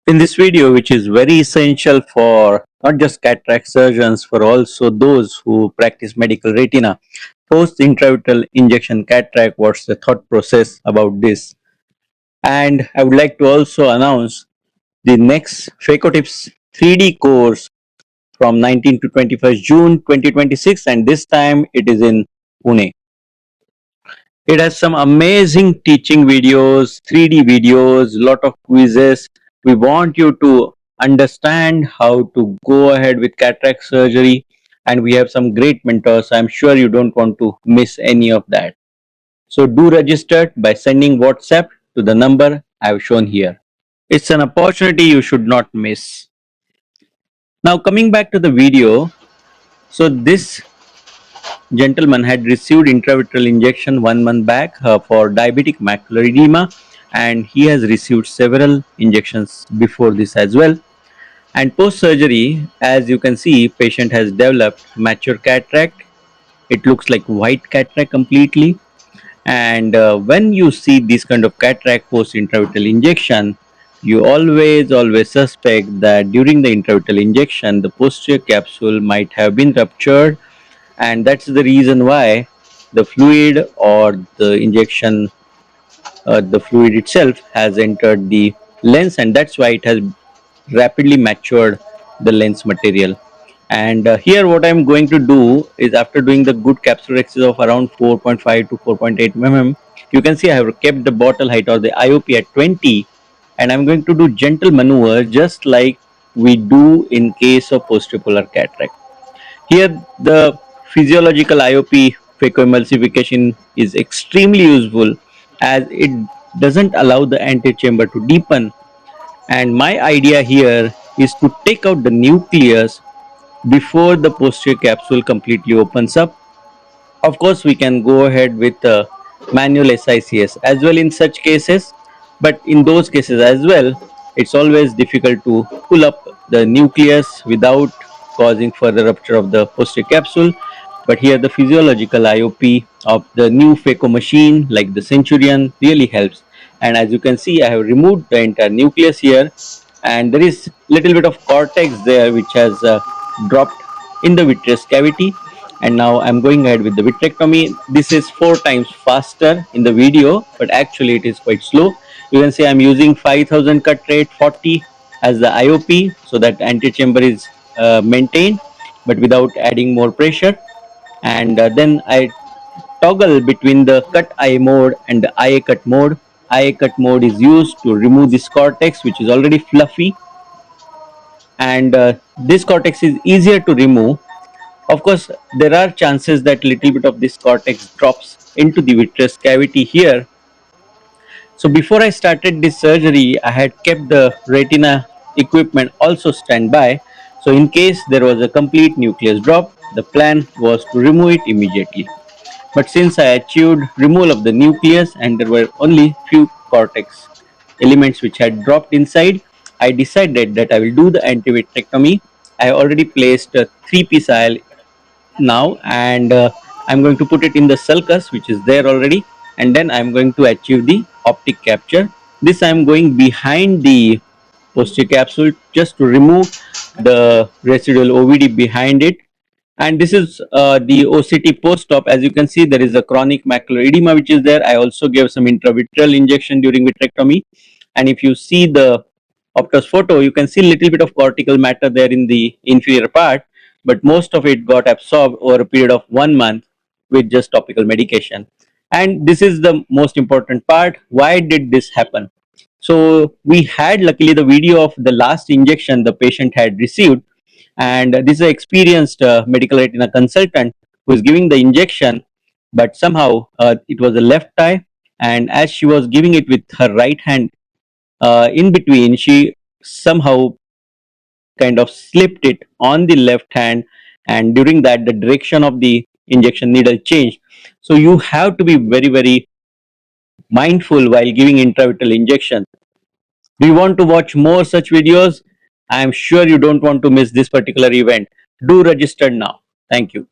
In this video, which is very essential for not just cataract surgeons, for also those who practice medical retina, post intravitreal injection cataract, what's the thought process about this? And I would like to also announce the next Phacotips 3D course from 19 to 21st June 2026, and this time it is in Pune. It has some amazing teaching videos, 3D videos, lot of quizzes. We want you to understand how to go ahead with cataract surgery, and we have some great mentors. I'm sure you don't want to miss any of that. So do register by sending WhatsApp to the number I've shown here. It's an opportunity you should not miss. Now coming back to the video, so this gentleman had received intravitreal injection 1 month back for diabetic macular edema, and he has received several injections before this as well. And post surgery, as you can see, patient has developed mature cataract. It looks like white cataract completely. And when you see this kind of cataract post intravitreal injection, you always suspect that during the intravitreal injection the posterior capsule might have been ruptured, and that's the reason why the fluid or the injection, the fluid itself has entered the lens, and that's why it has rapidly matured the lens material. And here what I'm going to do is, after doing the good capsulorhexis of around 4.5 to 4.8 mm, you can see I have kept the bottle height or the IOP at 20, and I'm going to do gentle maneuver just like we do in case of post-polar cataract. Here, the physiological IOP phacoemulsification is extremely useful as it doesn't allow the anterior chamber to deepen. And my idea here is to take out the nucleus before the posterior capsule completely opens up. Of course, we can go ahead with manual SICS as well in such cases, but in those cases as well, it's always difficult to pull up the nucleus without causing further rupture of the posterior capsule. But here, the physiological IOP of the new phaco machine, like the Centurion, really helps. And as you can see, I have removed the entire nucleus here, and there is little bit of cortex there which has dropped in the vitreous cavity. And now I'm going ahead with the vitrectomy. This is 4 times faster in the video, but actually it is quite slow. You can see I'm using 5000 cut rate 40 as the IOP, so that antechamber is maintained but without adding more pressure. And then I toggle between the cut eye mode and the IA cut mode. IA cut mode is used to remove this cortex which is already fluffy, and this cortex is easier to remove. Of course, there are chances that little bit of this cortex drops into the vitreous cavity here. So before I started this surgery, I had kept the retina equipment also standby. So in case there was a complete nucleus drop, the plan was to remove it immediately. But since I achieved removal of the nucleus and there were only few cortex elements which had dropped inside, I decided that I will do the antivitrectomy. I already placed a 3-piece IL now, and I'm going to put it in the sulcus which is there already, and then I'm going to achieve the optic capture. This I'm going behind the posterior capsule just to remove the residual OVD behind it. And this is the OCT post-op. As you can see, there is a chronic macular edema which is there. I also gave some intravitreal injection during vitrectomy, and if you see the Optos photo, you can see a little bit of cortical matter there in the inferior part, but most of it got absorbed over a period of 1 month with just topical medication. And this is the most important part. Why did this happen? So we had luckily the video of the last injection the patient had received, and this is an experienced medical retina consultant who is giving the injection, but somehow it was a left eye, and as she was giving it with her right hand, in between she somehow kind of slipped it on the left hand, and during that the direction of the injection needle changed. So you have to be very mindful while giving intravitreal injection. Do you want to watch more such videos? I am sure you don't want to miss this particular event. Do register now. Thank you.